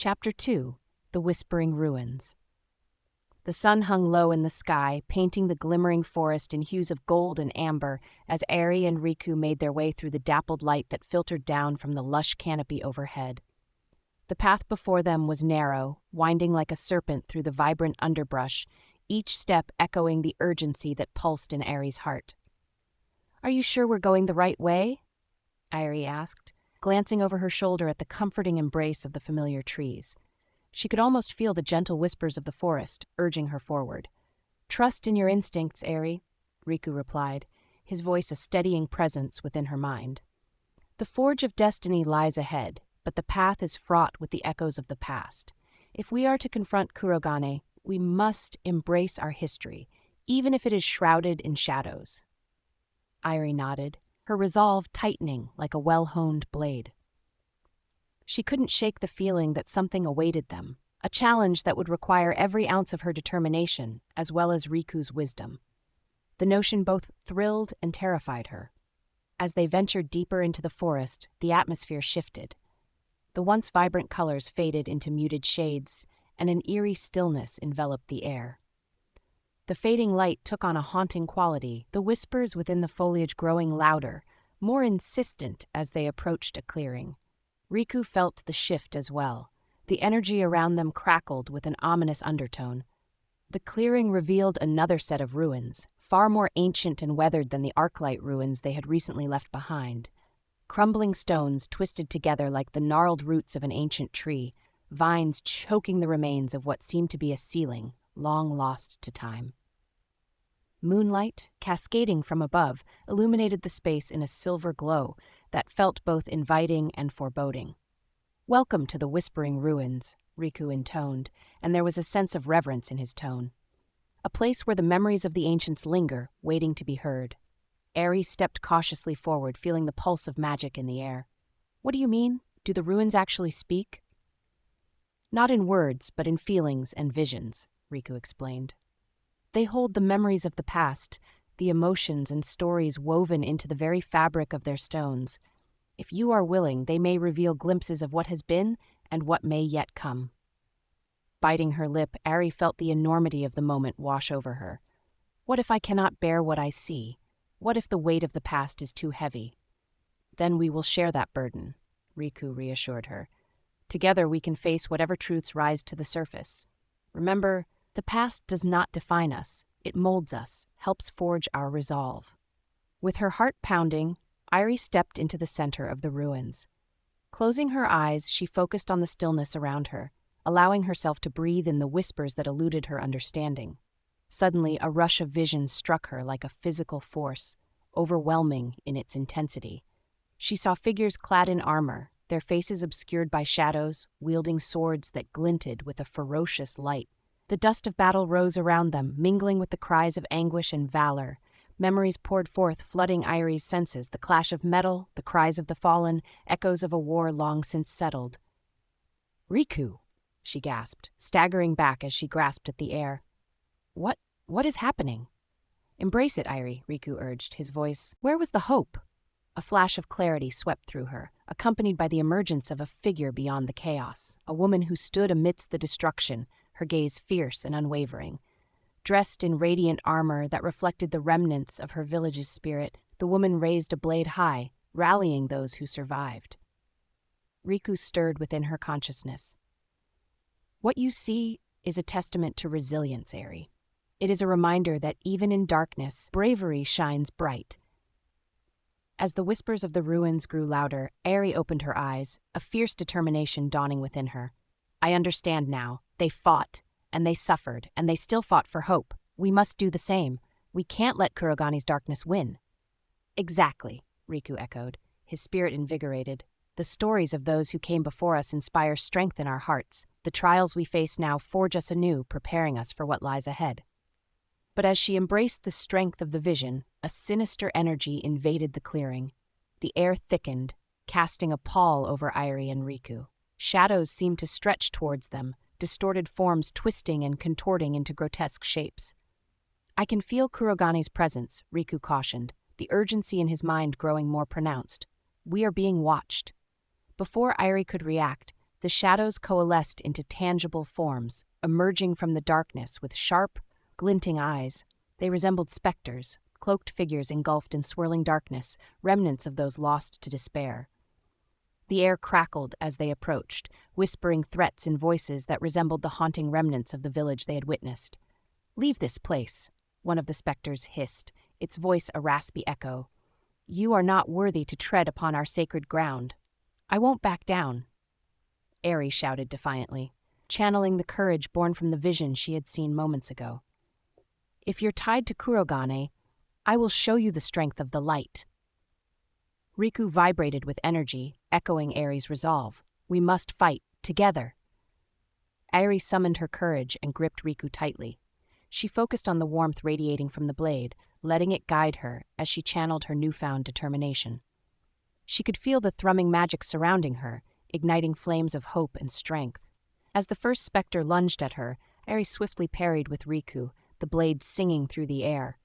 Chapter 2: The Whispering Ruins. The sun hung low in the sky, painting the glimmering forest in hues of gold and amber as Eri and Riku made their way through the dappled light that filtered down from the lush canopy overhead. The path before them was narrow, winding like a serpent through the vibrant underbrush, each step echoing the urgency that pulsed in Eri's heart. "Are you sure we're going the right way?" Eri asked, glancing over her shoulder at the comforting embrace of the familiar trees. She could almost feel the gentle whispers of the forest, urging her forward. "Trust in your instincts, Eri," Riku replied, his voice a steadying presence within her mind. "The forge of destiny lies ahead, but the path is fraught with the echoes of the past. If we are to confront Kurogane, we must embrace our history, even if it is shrouded in shadows." Eri nodded, her resolve tightening like a well-honed blade. She couldn't shake the feeling that something awaited them, a challenge that would require every ounce of her determination, as well as Riku's wisdom. The notion both thrilled and terrified her. As they ventured deeper into the forest, the atmosphere shifted. The once vibrant colors faded into muted shades, and an eerie stillness enveloped the air. The fading light took on a haunting quality, the whispers within the foliage growing louder, more insistent as they approached a clearing. Riku felt the shift as well. The energy around them crackled with an ominous undertone. The clearing revealed another set of ruins, far more ancient and weathered than the Arclight ruins they had recently left behind. Crumbling stones twisted together like the gnarled roots of an ancient tree, vines choking the remains of what seemed to be a ceiling, long lost to time. Moonlight, cascading from above, illuminated the space in a silver glow that felt both inviting and foreboding. "Welcome to the Whispering Ruins," Riku intoned, and there was a sense of reverence in his tone. "A place where the memories of the ancients linger, waiting to be heard." Eri stepped cautiously forward, feeling the pulse of magic in the air. "What do you mean? Do the ruins actually speak?" "Not in words, but in feelings and visions," Riku explained. "They hold the memories of the past, the emotions and stories woven into the very fabric of their stones. If you are willing, they may reveal glimpses of what has been and what may yet come." Biting her lip, Eri felt the enormity of the moment wash over her. "What if I cannot bear what I see? What if the weight of the past is too heavy?" "Then we will share that burden," Riku reassured her. "Together we can face whatever truths rise to the surface. Remember, the past does not define us. It molds us, helps forge our resolve." With her heart pounding, Eri stepped into the center of the ruins. Closing her eyes, she focused on the stillness around her, allowing herself to breathe in the whispers that eluded her understanding. Suddenly, a rush of vision struck her like a physical force, overwhelming in its intensity. She saw figures clad in armor, their faces obscured by shadows, wielding swords that glinted with a ferocious light. The dust of battle rose around them, mingling with the cries of anguish and valor. Memories poured forth, flooding Eri's senses, the clash of metal, the cries of the fallen, echoes of a war long since settled. "Riku!" she gasped, staggering back as she grasped at the air. What is happening?" "Embrace it, Eri," Riku urged, his voice. "Where was the hope?" A flash of clarity swept through her, accompanied by the emergence of a figure beyond the chaos, a woman who stood amidst the destruction, her gaze fierce and unwavering. Dressed in radiant armor that reflected the remnants of her village's spirit, the woman raised a blade high, rallying those who survived. Riku stirred within her consciousness. "What you see is a testament to resilience, Eri. It is a reminder that even in darkness, bravery shines bright." As the whispers of the ruins grew louder, Eri opened her eyes, a fierce determination dawning within her. "I understand now. They fought, and they suffered, and they still fought for hope. We must do the same. We can't let Kurogane's darkness win." "Exactly," Riku echoed, his spirit invigorated. "The stories of those who came before us inspire strength in our hearts. The trials we face now forge us anew, preparing us for what lies ahead." But as she embraced the strength of the vision, a sinister energy invaded the clearing. The air thickened, casting a pall over Eri and Riku. Shadows seemed to stretch towards them, distorted forms twisting and contorting into grotesque shapes. "I can feel Kurogane's presence," Riku cautioned, the urgency in his mind growing more pronounced. "We are being watched." Before Eri could react, the shadows coalesced into tangible forms, emerging from the darkness with sharp, glinting eyes. They resembled specters, cloaked figures engulfed in swirling darkness, remnants of those lost to despair. The air crackled as they approached, whispering threats in voices that resembled the haunting remnants of the village they had witnessed. "Leave this place," one of the specters hissed, its voice a raspy echo. "You are not worthy to tread upon our sacred ground." "I won't back down," Eri shouted defiantly, channeling the courage born from the vision she had seen moments ago. "If you're tied to Kurogane, I will show you the strength of the light." Riku vibrated with energy, echoing Eri's resolve. "We must fight, together." Eri summoned her courage and gripped Riku tightly. She focused on the warmth radiating from the blade, letting it guide her as she channeled her newfound determination. She could feel the thrumming magic surrounding her, igniting flames of hope and strength. As the first specter lunged at her, Eri swiftly parried with Riku, the blade singing through the air.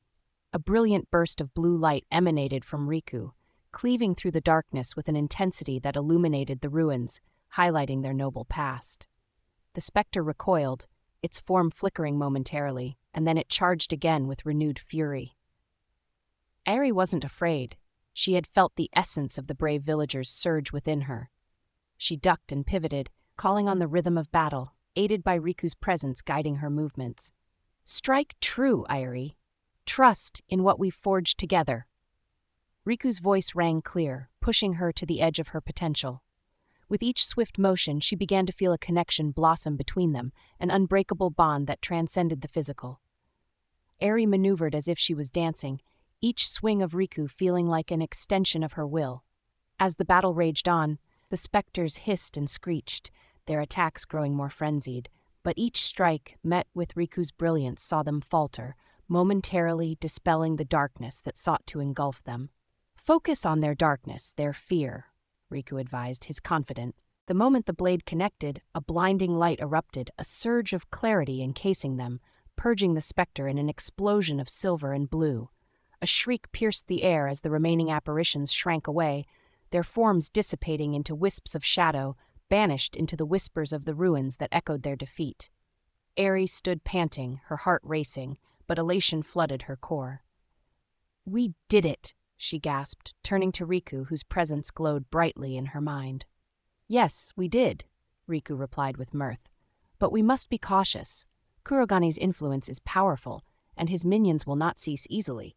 A brilliant burst of blue light emanated from Riku, cleaving through the darkness with an intensity that illuminated the ruins, highlighting their noble past. The specter recoiled, its form flickering momentarily, and then it charged again with renewed fury. Eri wasn't afraid. She had felt the essence of the brave villagers surge within her. She ducked and pivoted, calling on the rhythm of battle, aided by Riku's presence guiding her movements. "Strike true, Eri. Trust in what we've forged together." Riku's voice rang clear, pushing her to the edge of her potential. With each swift motion, she began to feel a connection blossom between them, an unbreakable bond that transcended the physical. Eri maneuvered as if she was dancing, each swing of Riku feeling like an extension of her will. As the battle raged on, the specters hissed and screeched, their attacks growing more frenzied, but each strike met with Riku's brilliance saw them falter, momentarily dispelling the darkness that sought to engulf them. "Focus on their darkness, their fear," Riku advised, his confident. The moment the blade connected, a blinding light erupted, a surge of clarity encasing them, purging the specter in an explosion of silver and blue. A shriek pierced the air as the remaining apparitions shrank away, their forms dissipating into wisps of shadow, banished into the whispers of the ruins that echoed their defeat. Eri stood panting, her heart racing, but elation flooded her core. "We did it," she gasped, turning to Riku, whose presence glowed brightly in her mind. "Yes, we did," Riku replied with mirth. "But we must be cautious. Kurogane's influence is powerful, and his minions will not cease easily."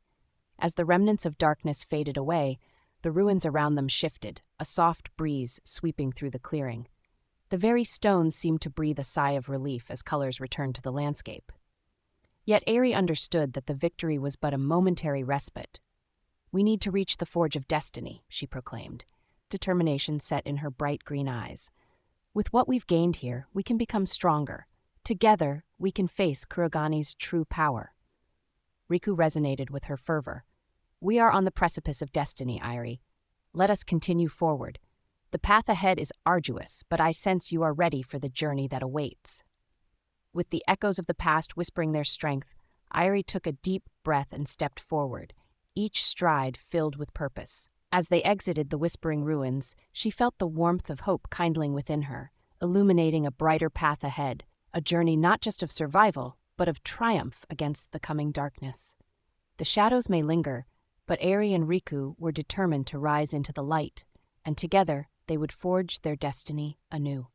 As the remnants of darkness faded away, the ruins around them shifted, a soft breeze sweeping through the clearing. The very stones seemed to breathe a sigh of relief as colors returned to the landscape. Yet Eri understood that the victory was but a momentary respite. "We need to reach the Forge of Destiny," she proclaimed, determination set in her bright green eyes. "With what we've gained here, we can become stronger. Together, we can face Kurogane's true power." Riku resonated with her fervor. "We are on the precipice of destiny, Eri. Let us continue forward. The path ahead is arduous, but I sense you are ready for the journey that awaits." With the echoes of the past whispering their strength, Eri took a deep breath and stepped forward, each stride filled with purpose. As they exited the whispering ruins, she felt the warmth of hope kindling within her, illuminating a brighter path ahead, a journey not just of survival, but of triumph against the coming darkness. The shadows may linger, but Eri and Riku were determined to rise into the light, and together they would forge their destiny anew.